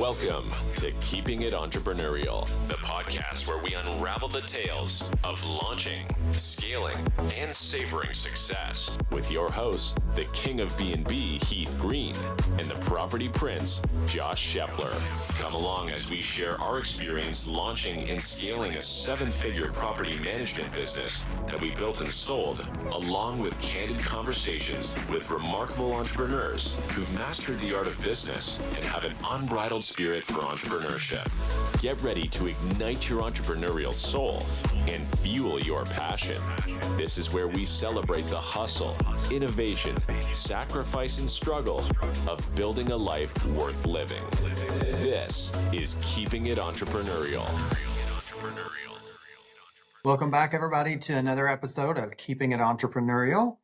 Welcome to Keeping It Entrepreneurial, the podcast where we unravel the tales of launching, scaling, and savoring success with your host, the king of B&B, Heath Green, and the property prince, Josh Shepler. Come along as we share our experience launching and scaling a seven-figure property management business that we built and sold, along with candid conversations with remarkable entrepreneurs who've mastered the art of business and have an unbridled spirit for entrepreneurship. Get ready to ignite your entrepreneurial soul and fuel your passion. This is where we celebrate the hustle, innovation, sacrifice, and struggle of building a life worth living. This is Keeping It Entrepreneurial. Welcome back, everybody, to another episode of Keeping It Entrepreneurial.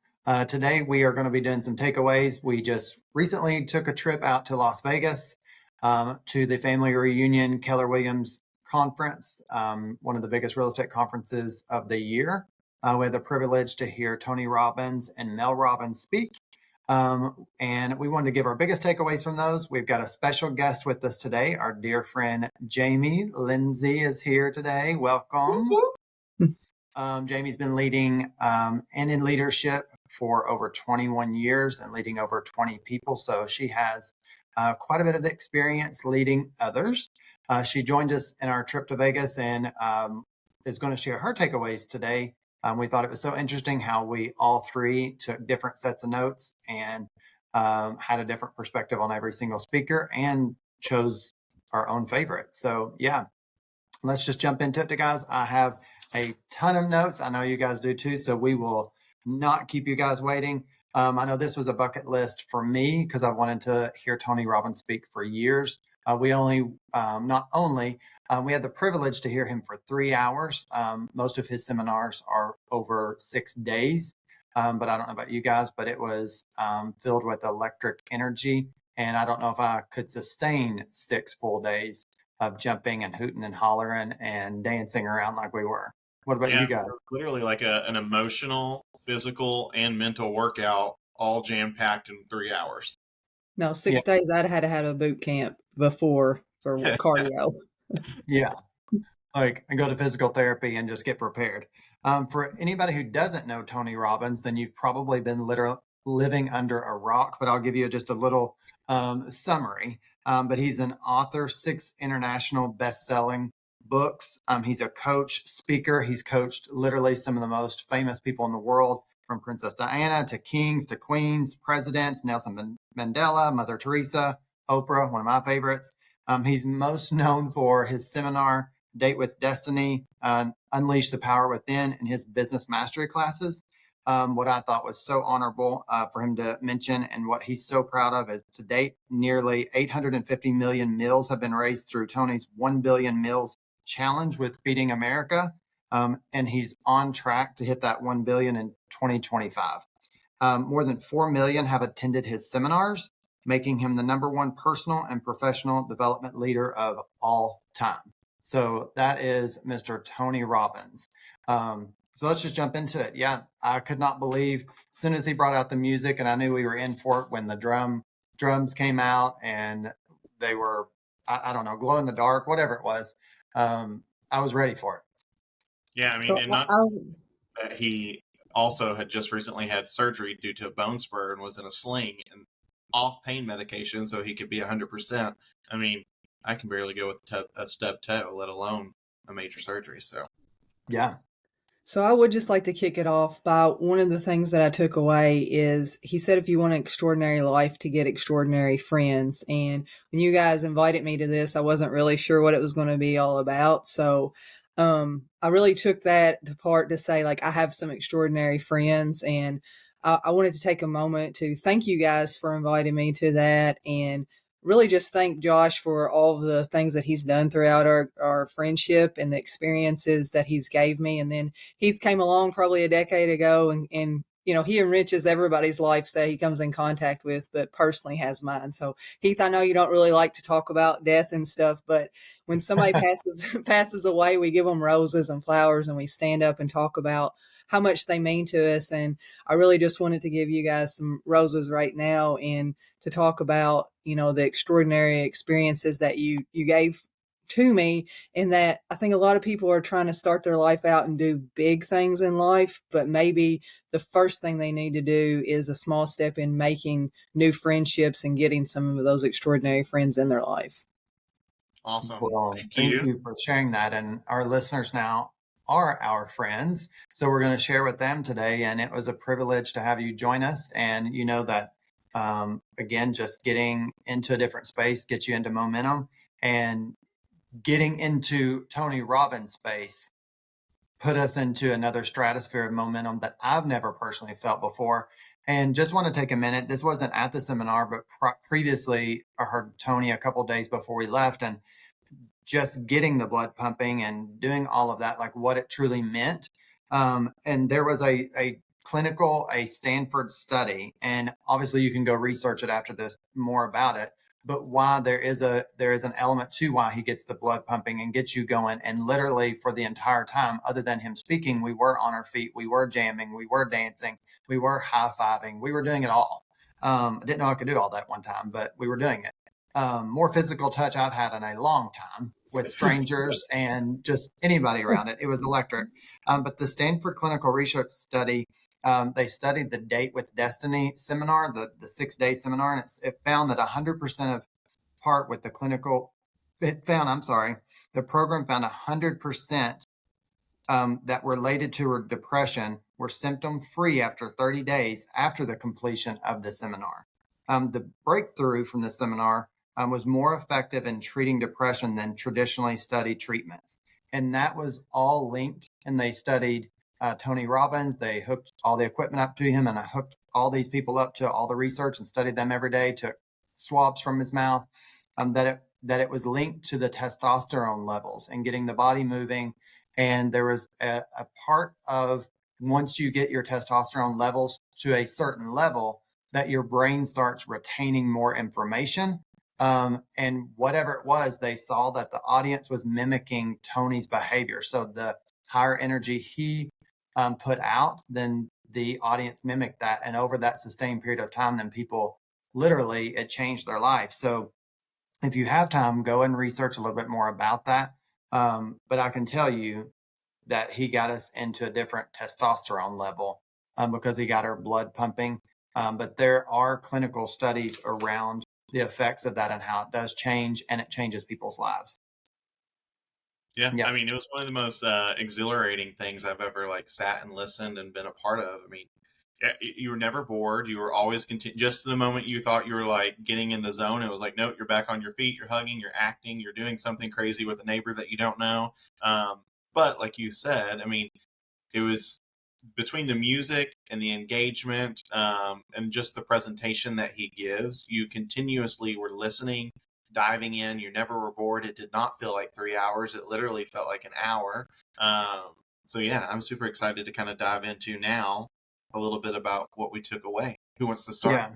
Today, we are going to be doing some takeaways. We just recently took a trip out to Las Vegas to the Family Reunion Keller Williams conference, one of the biggest real estate conferences of the year. We had the privilege to hear Tony Robbins and Mel Robbins speak. And we wanted to give our biggest takeaways from those. We've got a special guest with us today. Our dear friend, Jamie Lindsay, is here today. Welcome. Jamie's been leading and in leadership for over 21 years and leading over 20 people. So she has quite a bit of experience leading others. She joined us in our trip to Vegas and is going to share her takeaways today. We thought it was so interesting how we all three took different sets of notes and had a different perspective on every single speaker and chose our own favorite. So yeah, let's just jump into it, guys. I have a ton of notes. I know you guys do too, so we will not keep you guys waiting. I know this was a bucket list for me because I wanted to hear Tony Robbins speak for years. We had the privilege to hear him for 3 hours. Most of his seminars are over 6 days, but I don't know about you guys, but it was filled with electric energy. And I don't know if I could sustain 6 full days of jumping and hooting and hollering and dancing around like we were. What about you guys? Literally like an emotional, physical, and mental workout all jam-packed in 3 hours. No, 6 days I'd had to have a boot camp before for cardio. Yeah. And go to physical therapy and just get prepared. For anybody who doesn't know Tony Robbins, then you've probably been literally living under a rock, but I'll give you just a little summary. But he's an author, 6 international best-selling books. He's a coach, speaker. He's coached literally some of the most famous people in the world, from Princess Diana to kings to queens, presidents, Nelson Mandela, Mother Teresa, Oprah, one of my favorites. He's most known for his seminar, Date with Destiny, Unleash the Power Within, and his business mastery classes. What I thought was so honorable for him to mention and what he's so proud of is to date, nearly 850 million meals have been raised through Tony's 1 billion meals challenge with Feeding America. And he's on track to hit that 1 billion in 2025. More than 4 million have attended his seminars, making him the #1 personal and professional development leader of all time. So that is Mr. Tony Robbins. So let's just jump into it. Yeah, I could not believe as soon as he brought out the music, and I knew we were in for it when the drums came out and they were, I don't know, glow in the dark, whatever it was. I was ready for it. Yeah, I mean, he also had just recently had surgery due to a bone spur and was in a sling and off pain medication so he could be 100%. I mean, I can barely go with a stub toe, let alone a major surgery. So, yeah. So I would just like to kick it off by one of the things that I took away is he said, if you want an extraordinary life, to get extraordinary friends. And when you guys invited me to this, I wasn't really sure what it was going to be all about. So I really took that to part to say, like, I have some extraordinary friends, and I wanted to take a moment to thank you guys for inviting me to that, and really just thank Josh for all of the things that he's done throughout our friendship and the experiences that he's gave me. And then Heath came along probably a decade ago and you know, he enriches everybody's lives that he comes in contact with, but personally has mine. So Heath, I know you don't really like to talk about death and stuff, but when somebody passes away, we give them roses and flowers and we stand up and talk about how much they mean to us. And I really just wanted to give you guys some roses right now and to talk about the extraordinary experiences that you gave to me, and that I think a lot of people are trying to start their life out and do big things in life, but maybe the first thing they need to do is a small step in making new friendships and getting some of those extraordinary friends in their life. Awesome. Well, thank you for sharing that. And our listeners now are our friends. So we're going to share with them today. And it was a privilege to have you join us. And you know that, again, just getting into a different space gets you into momentum, and getting into Tony Robbins space put us into another stratosphere of momentum that I've never personally felt before. And just want to take a minute. This wasn't at the seminar, but previously I heard Tony a couple of days before we left, and just getting the blood pumping and doing all of that, like what it truly meant. And there was a Stanford study, and obviously you can go research it after this more about it, but why there is an element to why he gets the blood pumping and gets you going. And literally for the entire time, other than him speaking, we were on our feet, we were jamming, we were dancing, we were high-fiving, we were doing it all. I didn't know I could do all that one time, but we were doing it. More physical touch I've had in a long time with strangers and just anybody around it. It was electric. But the Stanford Clinical Research Study, they studied the Date with Destiny seminar, the 6-day seminar, and it found that 100% of part with the the program found 100% that related to depression were symptom-free after 30 days after the completion of the seminar. The breakthrough from the seminar was more effective in treating depression than traditionally studied treatments. And that was all linked. And they studied Tony Robbins. They hooked all the equipment up to him, and I hooked all these people up to all the research and studied them every day, took swabs from his mouth, that it was linked to the testosterone levels and getting the body moving. And there was a part of, once you get your testosterone levels to a certain level, that your brain starts retaining more information. And whatever it was, they saw that the audience was mimicking Tony's behavior. So the higher energy he put out, then the audience mimicked that. And over that sustained period of time, then people literally, it changed their life. So if you have time, go and research a little bit more about that. But I can tell you that he got us into a different testosterone level because he got our blood pumping. But there are clinical studies around the effects of that and how it does change, and it changes people's lives. Yeah. I mean, it was one of the most exhilarating things I've ever sat and listened and been a part of. I mean, you were never bored. You were always just the moment you thought you were getting in the zone, it was nope, you're back on your feet, you're hugging, you're acting, you're doing something crazy with a neighbor that you don't know. But like you said, I mean, it was between the music and the engagement and just the presentation that he gives, you continuously were listening, diving in. You never were bored. It did not feel like 3 hours. It literally felt like an hour. So yeah, I'm super excited to kind of dive into now a little bit about what we took away. Who wants to start?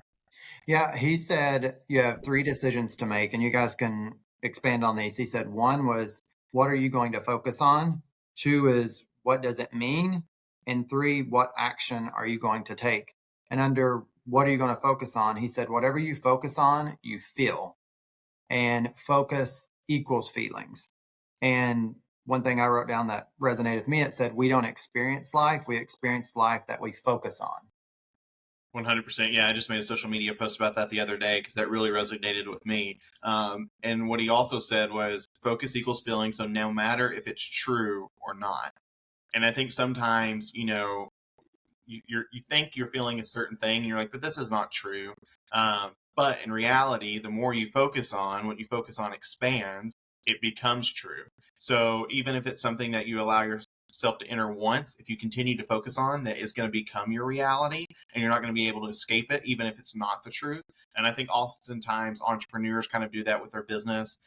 Yeah. He said you have 3 decisions to make, and you guys can expand on these. He said 1 was, what are you going to focus on? 2 is, what does it mean? And 3, what action are you going to take? And under what are you going to focus on? He said, whatever you focus on, you feel. And focus equals feelings. And one thing I wrote down that resonated with me, it said, we don't experience life. We experience life that we focus on. 100%. Yeah, I just made a social media post about that the other day because that really resonated with me. And what he also said was focus equals feeling. So no matter if it's true or not. And I think sometimes, you think you're feeling a certain thing and you're like, but this is not true. But in reality, the more you focus on, what you focus on expands, it becomes true. So even if it's something that you allow yourself to enter once, if you continue to focus on, that is going to become your reality and you're not going to be able to escape it, even if it's not the truth. And I think oftentimes entrepreneurs kind of do that with their business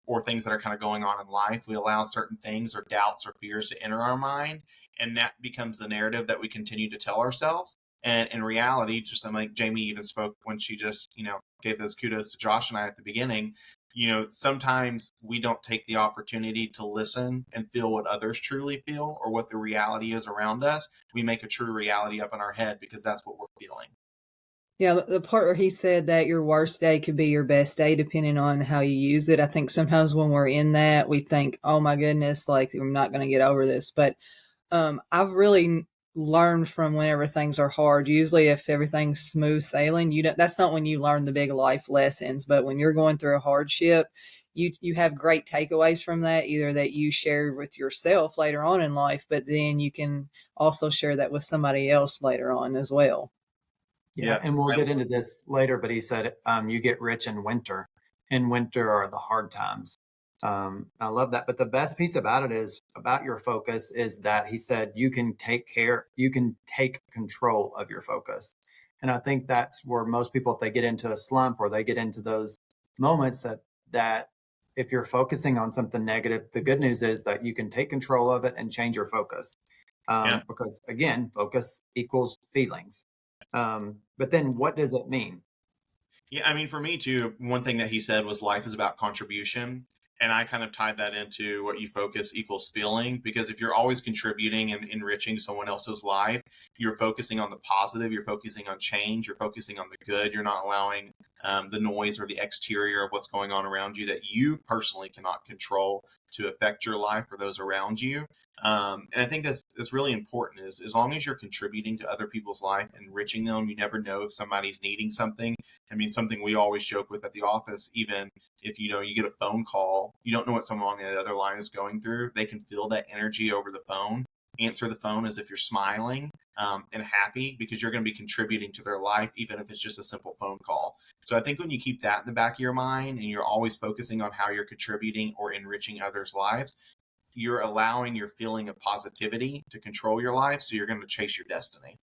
or things that are kind of going on in life. We allow certain things or doubts or fears to enter our mind, and that becomes the narrative that we continue to tell ourselves. And in reality, just like Jamie even spoke when she just, gave those kudos to Josh and I at the beginning, sometimes we don't take the opportunity to listen and feel what others truly feel or what the reality is around us. We make a true reality up in our head because that's what we're feeling. Yeah, the part where he said that your worst day could be your best day depending on how you use it. I think sometimes when we're in that, we think, oh my goodness, like I'm not going to get over this. But I've really learned from whenever things are hard. Usually if everything's smooth sailing, that's not when you learn the big life lessons. But when you're going through a hardship, you have great takeaways from that, either that you share with yourself later on in life, but then you can also share that with somebody else later on as well. Yeah, and we'll get into this later, but he said you get rich in winter. In winter are the hard times. I love that. But the best piece about it is about your focus is that he said you can take control of your focus. And I think that's where most people, if they get into a slump or they get into those moments that if you're focusing on something negative, the good news is that you can take control of it and change your focus. Because again, focus equals feelings. But then what does it mean? Yeah, I mean, for me too, one thing that he said was life is about contribution. And I kind of tied that into what you focus equals feeling, because if you're always contributing and enriching someone else's life, you're focusing on the positive, you're focusing on change, you're focusing on the good. You're not allowing the noise or the exterior of what's going on around you that you personally cannot control to affect your life or those around you. And I think that's really important is as long as you're contributing to other people's life, enriching them, you never know if somebody's needing something. I mean, something we always joke with at the office, even if, you get a phone call, you don't know what someone on the other line is going through. They can feel that energy over the phone. Answer the phone as if you're smiling and happy, because you're going to be contributing to their life, even if it's just a simple phone call. So I think when you keep that in the back of your mind and you're always focusing on how you're contributing or enriching others' lives, you're allowing your feeling of positivity to control your life. So you're going to chase your destiny.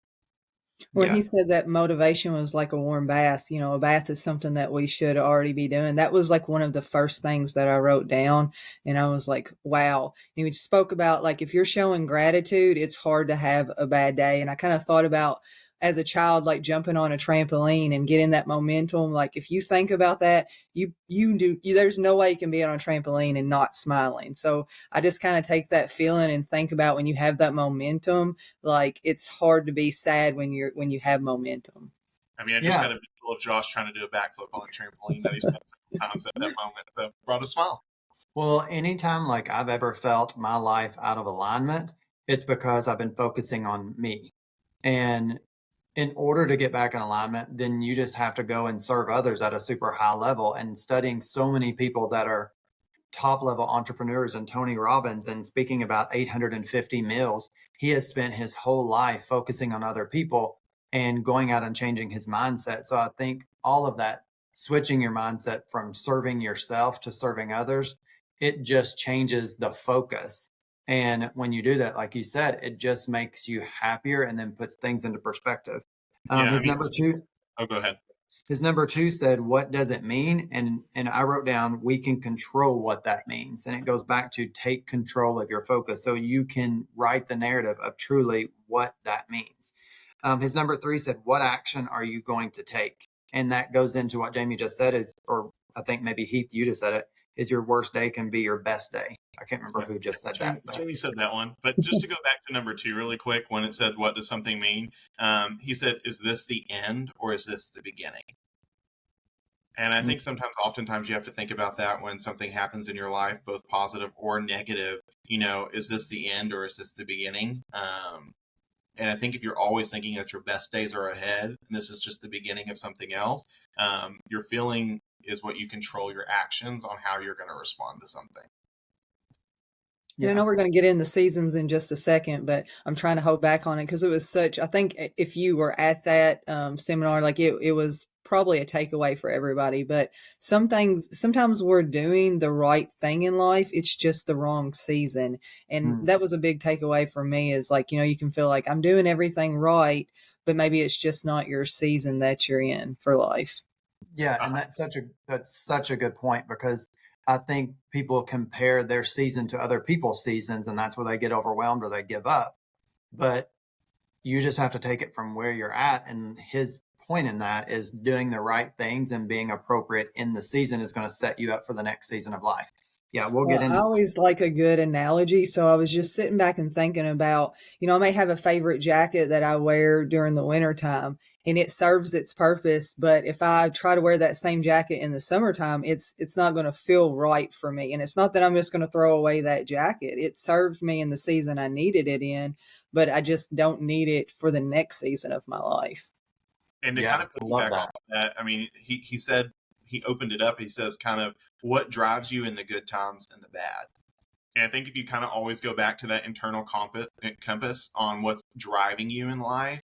When he said that motivation was like a warm bath, a bath is something that we should already be doing. That was like one of the first things that I wrote down. And I was like, wow. And we spoke about like, if you're showing gratitude, it's hard to have a bad day. And I kind of thought about as a child, like jumping on a trampoline and getting that momentum. Like if you think about that, there's no way you can be on a trampoline and not smiling. So I just kind of take that feeling and think about when you have that momentum, like it's hard to be sad when you have momentum. I mean, I just had a visual of Josh trying to do a backflip on a trampoline that he's done several times at that moment. So brought a smile. Well, anytime like I've ever felt my life out of alignment, it's because I've been focusing on me. And in order to get back in alignment, then you just have to go and serve others at a super high level. And studying so many people that are top level entrepreneurs and Tony Robbins, and speaking about 850 meals, he has spent his whole life focusing on other people and going out and changing his mindset. So I think all of that, switching your mindset from serving yourself to serving others, it just changes the focus. And when you do that, like you said, it just makes you happier and then puts things into perspective. Number two. Oh, go ahead. His number two said, what does it mean? And I wrote down, we can control what that means. And it goes back to take control of your focus. So you can write the narrative of truly what that means. His number three said, what action are you going to take? And that goes into what Jamie just said or I think maybe Heath, you just said it, is your worst day can be your best day. I can't remember who just said that. Jamie said that one. But just to go back to number two really quick, when it said, what does something mean? He said, is this the end or is this the beginning? And I think oftentimes you have to think about that when something happens in your life, both positive or negative. Is this the end or is this the beginning? And I think if you're always thinking that your best days are ahead, and this is just the beginning of something else, your feeling is what you control your actions on how you're going to respond to something. Yeah. I know we're going to get into seasons in just a second, but I'm trying to hold back on it because it was I think if you were at that seminar, like it was probably a takeaway for everybody, but sometimes we're doing the right thing in life. It's just the wrong season. And that was a big takeaway for me is like, you can feel like I'm doing everything right, but maybe it's just not your season that you're in for life. Yeah. And that's such a good point, because I think people compare their season to other people's seasons, and that's where they get overwhelmed or they give up. But you just have to take it from where you're at. And his point in that is doing the right things and being appropriate in the season is going to set you up for the next season of life. Yeah, we'll get into. I always like a good analogy. So I was just sitting back and thinking about, I may have a favorite jacket that I wear during the winter time. and it serves its purpose. But if I try to wear that same jacket in the summertime, it's not going to feel right for me. And it's not that I'm just going to throw away that jacket. It served me in the season I needed it in, but I just don't need it for the next season of my life. And to kind of piggyback on that, I mean, he said, he opened it up. He says kind of what drives you in the good times and the bad. And I think if you kind of always go back to that internal compass on what's driving you in life,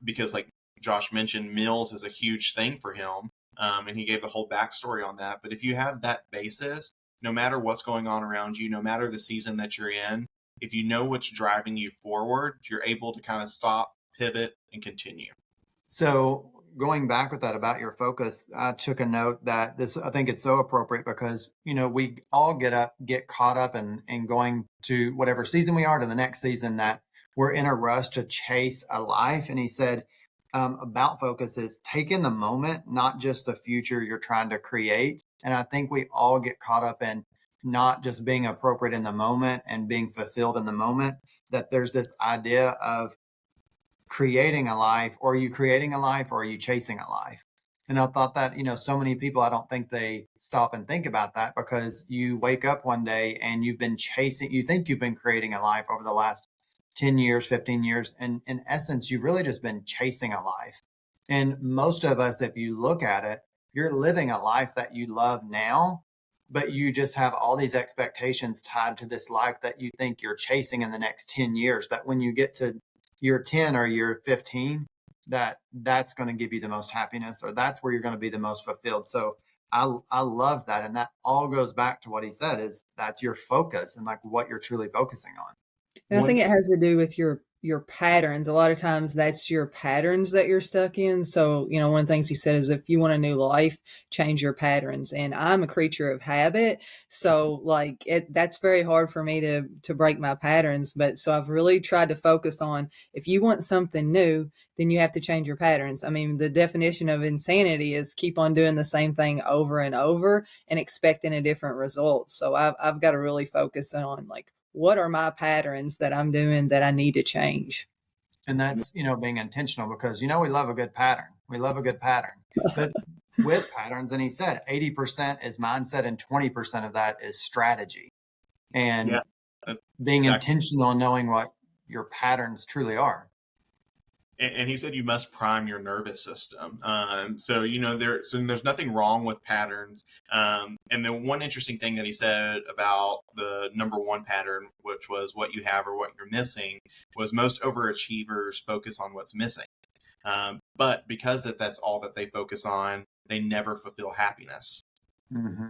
because like Josh mentioned, meals is a huge thing for him. And he gave the whole backstory on that. But if you have that basis, no matter what's going on around you, no matter the season that you're in, if you know what's driving you forward, you're able to kind of stop, pivot, and continue. So going back with that about your focus, I took a note that this, I think it's so appropriate because, you know, we all get caught up in going to whatever season we are to the next season, that we're in a rush to chase a life. And he said, about focus is take in the moment, not just the future you're trying to create. And I think we all get caught up in not just being appropriate in the moment and being fulfilled in the moment, that there's this idea of creating a life, or are you creating a life, or are you chasing a life? And I thought that, you know, so many people, I don't think they stop and think about that, because you wake up one day and you've been chasing, you think you've been creating a life over the last 10 years, 15 years. And in essence, you've really just been chasing a life. And most of us, if you look at it, you're living a life that you love now, but you just have all these expectations tied to this life that you think you're chasing in the next 10 years, that when you get to year 10 or year 15, that's going to give you the most happiness, or that's where you're going to be the most fulfilled. So I love that. And that all goes back to what he said, is that's your focus and like what you're truly focusing on. And I think it has to do with your patterns. A lot of times that's your patterns that you're stuck in. So, you know, one of the things he said is if you want a new life, change your patterns. And I'm a creature of habit. So like that's very hard for me to break my patterns. But so I've really tried to focus on, if you want something new, then you have to change your patterns. I mean, the definition of insanity is keep on doing the same thing over and over and expecting a different result. So I've got to really focus on like, what are my patterns that I'm doing that I need to change? And that's, you know, being intentional, because, you know, we love a good pattern. We love a good pattern. But with patterns, and he said 80% is mindset and 20% of that is strategy. And being intentional and knowing what your patterns truly are. And he said you must prime your nervous system. So, you know, there's nothing wrong with patterns. And the one interesting thing that he said about the number one pattern, which was what you have or what you're missing, was most overachievers focus on what's missing. But because that's all that they focus on, they never fulfill happiness. Mm-hmm.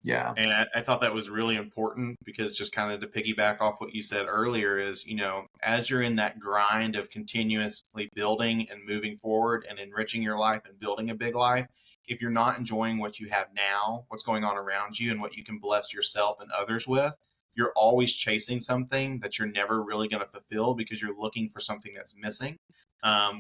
Yeah. And I thought that was really important, because just kind of to piggyback off what you said earlier is, you know, as you're in that grind of continuously building and moving forward and enriching your life and building a big life, if you're not enjoying what you have now, what's going on around you and what you can bless yourself and others with, you're always chasing something that you're never really going to fulfill, because you're looking for something that's missing,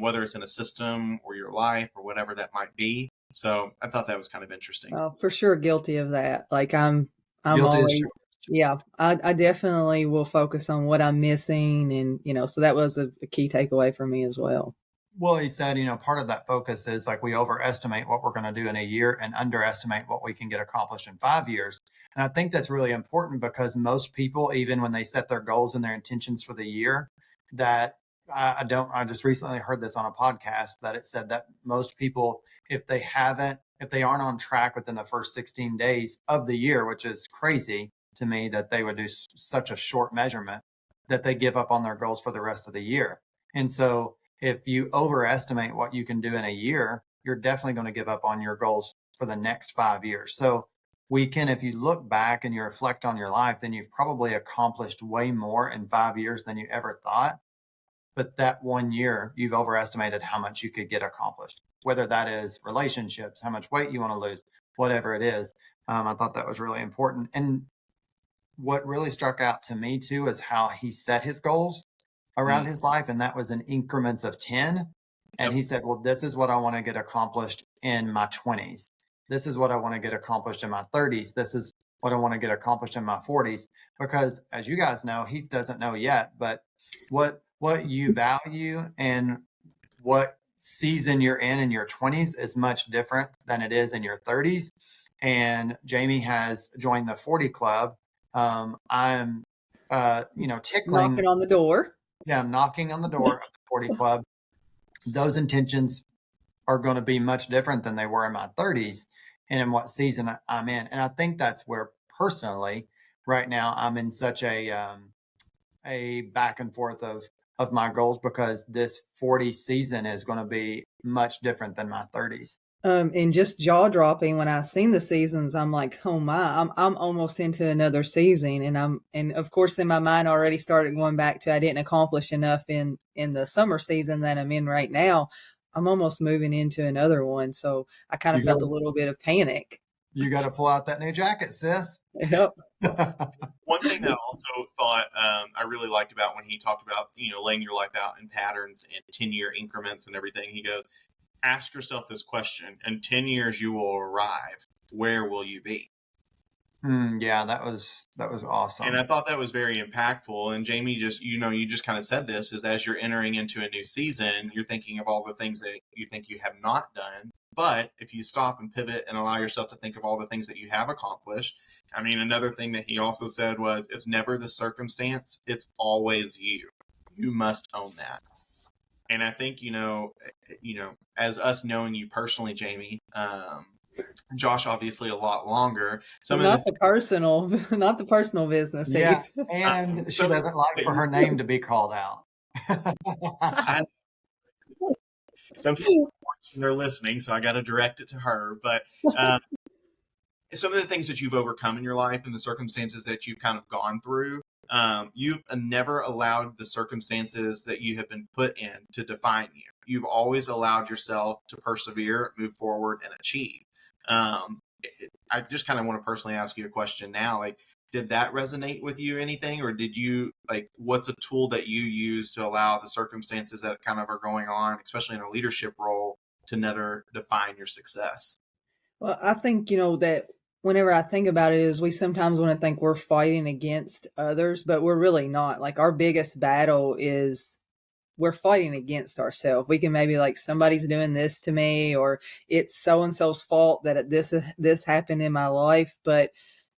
whether it's in a system or your life or whatever that might be. So I thought that was kind of interesting. For sure, guilty of that. Like I'm guilty always, yeah, I definitely will focus on what I'm missing. And, you know, so that was a key takeaway for me as well. Well, he said, you know, part of that focus is like we overestimate what we're going to do in a year and underestimate what we can get accomplished in 5 years. And I think that's really important, because most people, even when they set their goals and their intentions for the year, that I just recently heard this on a podcast, that it said that most people, if they aren't on track within the first 16 days of the year, which is crazy to me that they would do such a short measurement, that they give up on their goals for the rest of the year. And so if you overestimate what you can do in a year, you're definitely going to give up on your goals for the next 5 years. So if you look back and you reflect on your life, then you've probably accomplished way more in 5 years than you ever thought. But that 1 year, you've overestimated how much you could get accomplished, whether that is relationships, how much weight you want to lose, whatever it is. I thought that was really important. And what really struck out to me too is how he set his goals around his life. And that was in increments of 10. And he said, well, this is what I want to get accomplished in my 20s. This is what I want to get accomplished in my 30s. This is what I want to get accomplished in my 40s. Because as you guys know, Heath doesn't know yet, but what you value and what season you're in your 20s is much different than it is in your 30s. And Jamie has joined the 40 club. I'm, tickling. Knocking on the door. Yeah, I'm knocking on the door of the 40 club. Those intentions are going to be much different than they were in my 30s and in what season I'm in. And I think that's where personally right now I'm in such a back and forth of my goals, because this 40 season is going to be much different than my 30s. And just jaw dropping when I seen the seasons, I'm like, oh my, I'm almost into another season. And of course then my mind already started going back to, I didn't accomplish enough in the summer season that I'm in right now. I'm almost moving into another one. So I kind of felt a little bit of panic. You got to pull out that new jacket, sis. Yep. One thing that I also thought I really liked about when he talked about, laying your life out in patterns and 10-year increments and everything, he goes, ask yourself this question: in 10 years, you will arrive. Where will you be? Yeah, that was awesome. And I thought that was very impactful. And Jamie, you just kind of said this, is as you're entering into a new season, you're thinking of all the things that you think you have not done. But if you stop and pivot and allow yourself to think of all the things that you have accomplished, I mean, another thing that he also said was, it's never the circumstance, it's always you. You must own that. And I think, as us knowing you personally, Jamie, Josh, obviously a lot longer. Not the personal business. Yeah, and she doesn't like for her name to be called out. Some people they're listening, so I got to direct it to her. But some of the things that you've overcome in your life and the circumstances that you've kind of gone through, you've never allowed the circumstances that you have been put in to define you. You've always allowed yourself to persevere, move forward, and achieve. I just kind of want to personally ask you a question now. Like, did that resonate with you anything, or did you what's a tool that you use to allow the circumstances that kind of are going on, especially in a leadership role, to never define your success? Well, I think, that whenever I think about it is we sometimes want to think we're fighting against others, but we're really not. Like, our biggest battle is we're fighting against ourselves. We can maybe somebody's doing this to me, or it's so-and-so's fault that this happened in my life, but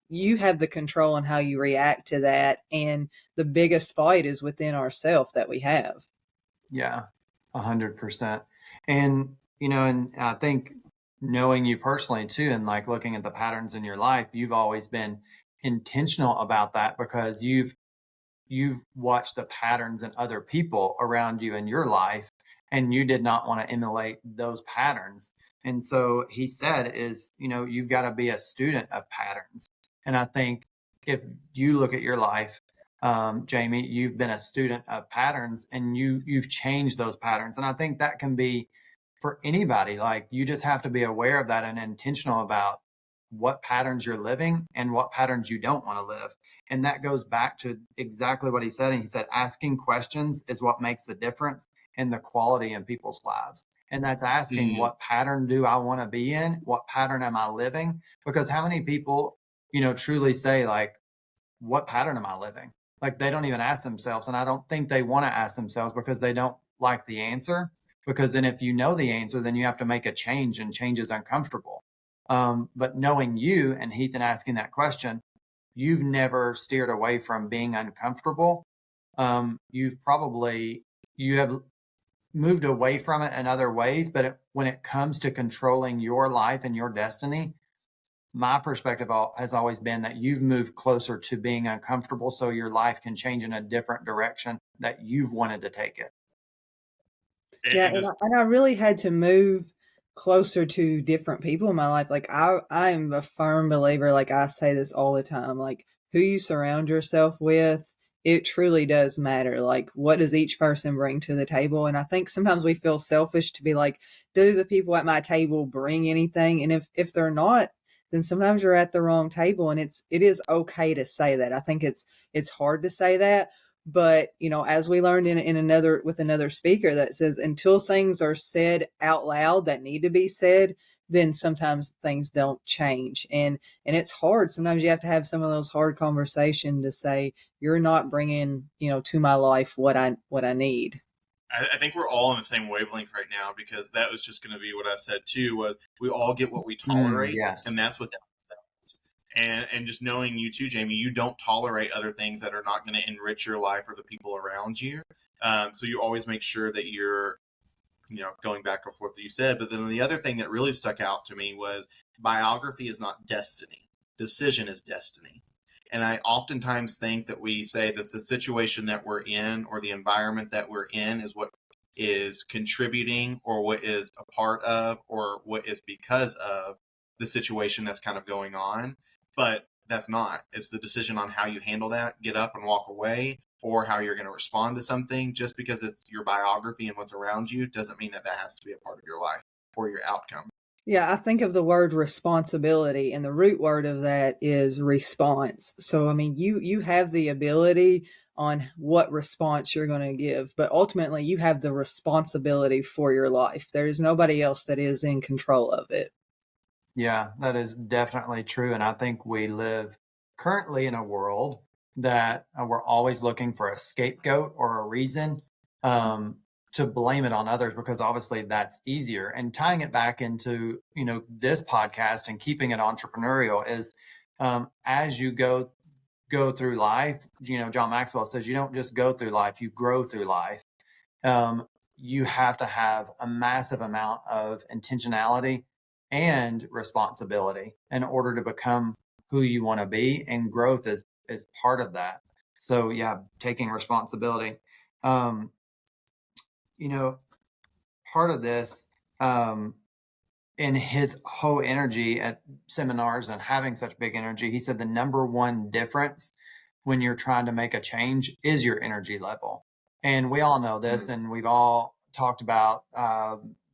you have the control on how you react to that. And the biggest fight is within ourselves that we have. Yeah, 100%. And, and I think knowing you personally too, and looking at the patterns in your life, you've always been intentional about that, because you've watched the patterns in other people around you in your life, and you did not want to emulate those patterns. And so he said is, you've got to be a student of patterns. And I think if you look at your life, Jamie, you've been a student of patterns, and you've changed those patterns. And I think that can be for anybody. You just have to be aware of that and intentional about what patterns you're living and what patterns you don't want to live. And that goes back to exactly what he said. And he said, asking questions is what makes the difference in the quality in people's lives. And that's asking, what pattern do I want to be in? What pattern am I living? Because how many people, truly say what pattern am I living? They don't even ask themselves. And I don't think they want to ask themselves because they don't like the answer. Because then if you know the answer, then you have to make a change, and change is uncomfortable. But knowing you and Heath and asking that question, you've never steered away from being uncomfortable. You have moved away from it in other ways, but when it comes to controlling your life and your destiny, my perspective has always been that you've moved closer to being uncomfortable so your life can change in a different direction that you've wanted to take it. Yeah, and I really had to move closer to different people in my life. I am a firm believer, I say this all the time, who you surround yourself with, it truly does matter. What does each person bring to the table? And I think sometimes we feel selfish to be do the people at my table bring anything? And if they're not, then sometimes you're at the wrong table. And it is okay to say that. I think it's hard to say that. But, as we learned with another speaker that says, until things are said out loud that need to be said, then sometimes things don't change. And it's hard. Sometimes you have to have some of those hard conversations to say, you're not bringing, to my life what I need. I think we're all on the same wavelength right now, because that was just going to be what I said too, was we all get what we tolerate, Yes. and that's what that is. And just knowing you too, Jamie, you don't tolerate other things that are not going to enrich your life or the people around you. So you always make sure that you're, going back and forth that you said. But then the other thing that really stuck out to me was biography is not destiny. Decision is destiny. And I oftentimes think that we say that the situation that we're in or the environment that we're in is what is contributing or what is a part of or what is because of the situation that's kind of going on. But that's not. It's the decision on how you handle that, get up and walk away, or how you're going to respond to something. Just because it's your biography and what's around you doesn't mean that that has to be a part of your life or your outcome. Yeah, I think of the word responsibility, and the root word of that is response. So, I mean, you have the ability on what response you're going to give, but ultimately you have the responsibility for your life. There is nobody else that is in control of it. Yeah, that is definitely true. And I think we live currently in a world that we're always looking for a scapegoat or a reason to blame it on others, because obviously that's easier. And tying it back into, this podcast and keeping it entrepreneurial is as you go through life, John Maxwell says you don't just go through life, you grow through life. You have to have a massive amount of intentionality and responsibility in order to become who you want to be, and growth is part of that. So yeah, taking responsibility. Part of this, in his whole energy at seminars and having such big energy, he said the number one difference when you're trying to make a change is your energy level. And we all know this, and we've all talked about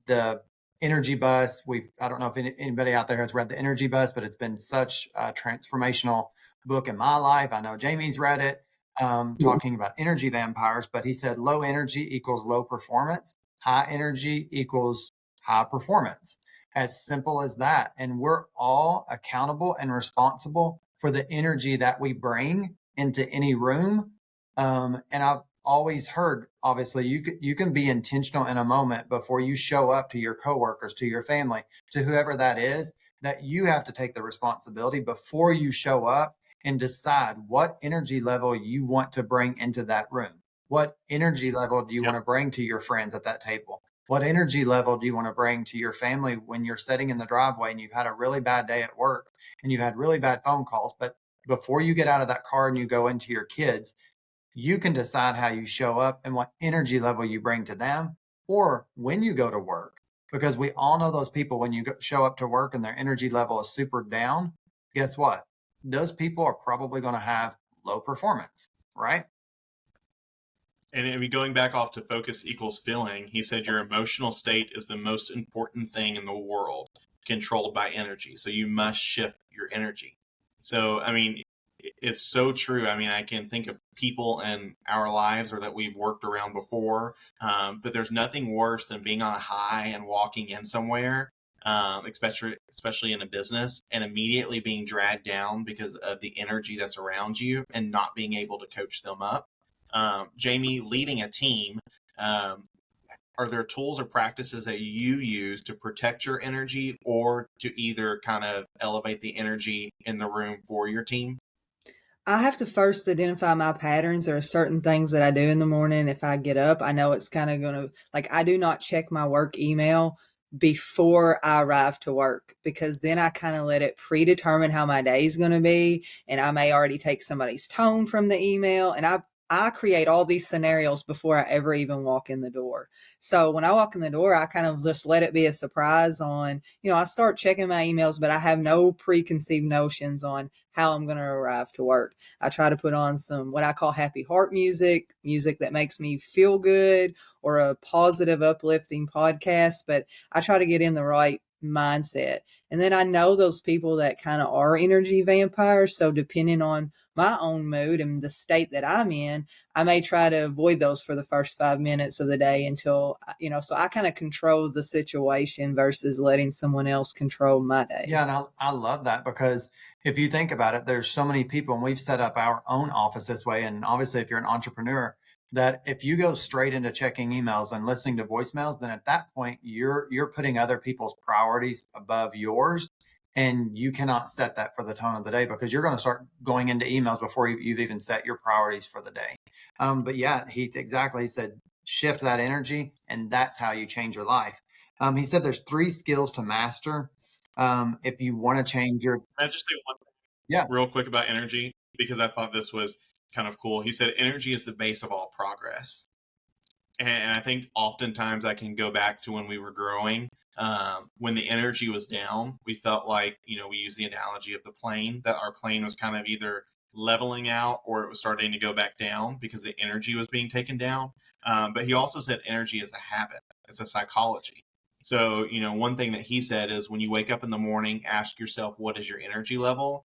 the energy bus. I don't know if anybody out there has read the Energy Bus, but it's been such a transformational book in my life. I know Jamie's read it, talking about energy vampires, but he said low energy equals low performance. High energy equals high performance. As simple as that. And we're all accountable and responsible for the energy that we bring into any room. And I've always heard, obviously, you can be intentional in a moment before you show up to your coworkers, to your family, to whoever that is, that you have to take the responsibility before you show up and decide what energy level you want to bring into that room. What energy level do you want to bring to your friends at that table? What energy level do you want to bring to your family when you're sitting in the driveway and you've had a really bad day at work and you've had really bad phone calls? But before you get out of that car and you go into your kids, you can decide how you show up and what energy level you bring to them, or when you go to work. Because we all know those people, when you show up to work and their energy level is super down, guess what? Those people are probably going to have low performance, right? And I mean, going back off to focus equals feeling, he said your emotional state is the most important thing in the world, controlled by energy. So you must shift your energy. So, I mean, it's so true. I mean, I can think of people in our lives or that we've worked around before, but there's nothing worse than being on a high and walking in somewhere, especially in a business, and immediately being dragged down because of the energy that's around you and not being able to coach them up. Jamie, leading a team, are there tools or practices that you use to protect your energy or to either kind of elevate the energy in the room for your team? I have to first identify my patterns. There are certain things that I do in the morning. If I get up, I know it's kind of going to, I do not check my work email before I arrive to work, because then I kind of let it predetermine how my day is going to be. And I may already take somebody's tone from the email, and I create all these scenarios before I ever even walk in the door. So when I walk in the door, I kind of just let it be a surprise on, I start checking my emails, but I have no preconceived notions on how I'm going to arrive to work. I try to put on some, what I call happy heart music that makes me feel good, or a positive, uplifting podcast, but I try to get in the right mindset. And then I know those people that kind of are energy vampires. So depending on my own mood and the state that I'm in, I may try to avoid those for the first 5 minutes of the day until, so I kind of control the situation versus letting someone else control my day. Yeah. And I love that, because if you think about it, there's so many people, and we've set up our own office this way. And obviously, if you're an entrepreneur, that if you go straight into checking emails and listening to voicemails, then at that point you're putting other people's priorities above yours, and you cannot set that for the tone of the day, because you're going to start going into emails before you've even set your priorities for the day. But yeah, he said shift that energy, and that's how you change your life. He said there's 3 skills to master. If you want to change your... Can I just say one thing real quick about energy, because I thought this was kind of cool. He said energy is the base of all progress. And I think oftentimes I can go back to when we were growing, when the energy was down, we felt like, we use the analogy of the plane, that our plane was kind of either leveling out or it was starting to go back down because the energy was being taken down. But he also said energy is a habit. It's a psychology. So, one thing that he said is when you wake up in the morning, ask yourself, what is your energy level?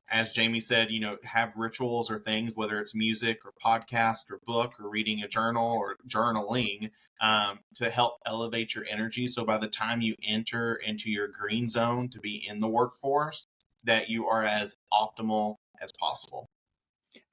As Jamie said, have rituals or things, whether it's music or podcast or book or reading a journal or journaling, to help elevate your energy. So by the time you enter into your green zone to be in the workforce, that you are as optimal as possible.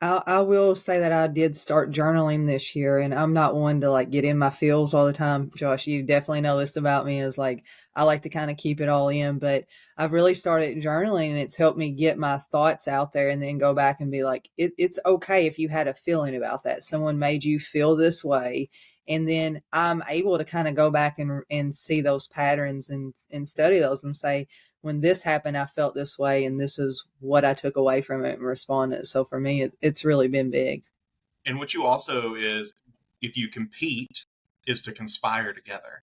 I will say that I did start journaling this year, and I'm not one to get in my feels all the time. Josh, you definitely know this about me, is I like to kind of keep it all in, but I've really started journaling, and it's helped me get my thoughts out there and then go back and be like, it's okay if you had a feeling about that. Someone made you feel this way. And then I'm able to kind of go back and see those patterns and study those and say, when this happened, I felt this way, and this is what I took away from it and responded. So for me, it's really been big. And what you also is, if you compete, is to conspire together.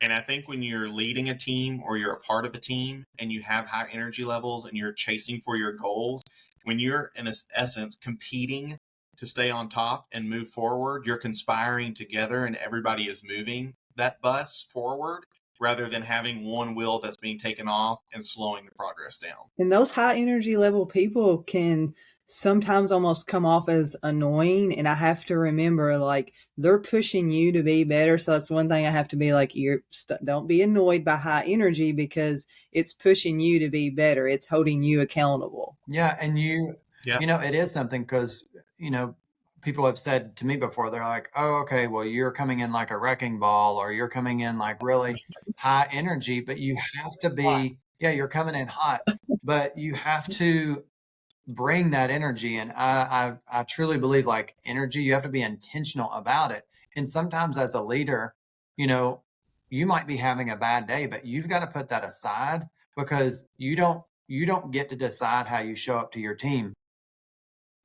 And I think when you're leading a team or you're a part of a team and you have high energy levels and you're chasing for your goals, when you're in essence competing to stay on top and move forward, you're conspiring together and everybody is moving that bus forward, rather than having one wheel that's being taken off and slowing the progress down. And those high energy level people can sometimes almost come off as annoying. And I have to remember, they're pushing you to be better. So that's one thing I have to be don't be annoyed by high energy, because it's pushing you to be better. It's holding you accountable. Yeah. And it is something, because, people have said to me before, they're like, oh, okay, well, you're coming in like a wrecking ball, or you're coming in like really high energy, but you have to be, you're coming in hot, but you have to bring that energy. And I truly believe energy, you have to be intentional about it. And sometimes as a leader, you might be having a bad day, but you've got to put that aside, because you don't get to decide how you show up to your team.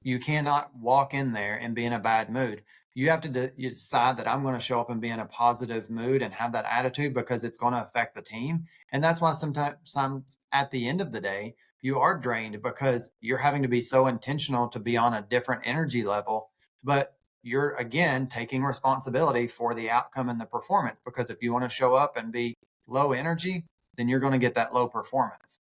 You cannot walk in there and be in a bad mood. You have to you decide that I'm going to show up and be in a positive mood and have that attitude, because it's going to affect the team. And that's why sometimes at the end of the day, you are drained, because you're having to be so intentional to be on a different energy level. But you're, again, taking responsibility for the outcome and the performance, because if you want to show up and be low energy, then you're going to get that low performance.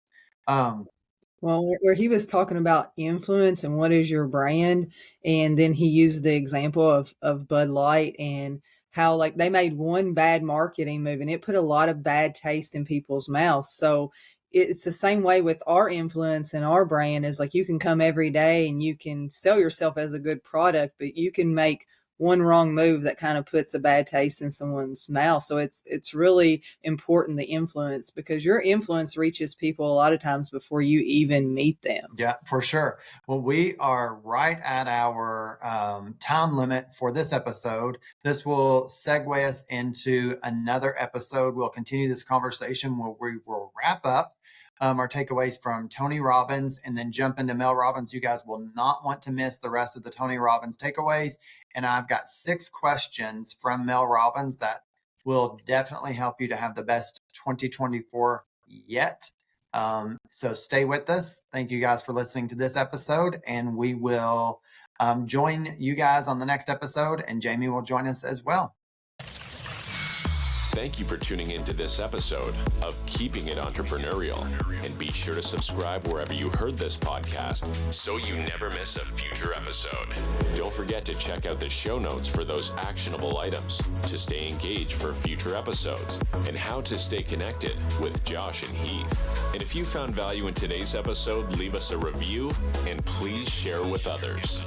Well, where he was talking about influence and what is your brand, and then he used the example of Bud Light and how they made one bad marketing move and it put a lot of bad taste in people's mouths. So it's the same way with our influence and our brand, is you can come every day and you can sell yourself as a good product, but you can make one wrong move that kind of puts a bad taste in someone's mouth. So it's really important, the influence, because your influence reaches people a lot of times before you even meet them. Yeah, for sure. Well, we are right at our time limit for this episode. This will segue us into another episode. We'll continue this conversation where we will wrap up our takeaways from Tony Robbins and then jump into Mel Robbins. You guys will not want to miss the rest of the Tony Robbins takeaways. And I've got 6 questions from Mel Robbins that will definitely help you to have the best 2024 yet. So stay with us. Thank you guys for listening to this episode, and we will join you guys on the next episode, and Jamie will join us as well. Thank you for tuning in to this episode of Keeping It Entrepreneurial. And be sure to subscribe wherever you heard this podcast so you never miss a future episode. Don't forget to check out the show notes for those actionable items to stay engaged for future episodes and how to stay connected with Josh and Heath. And if you found value in today's episode, leave us a review and please share with others.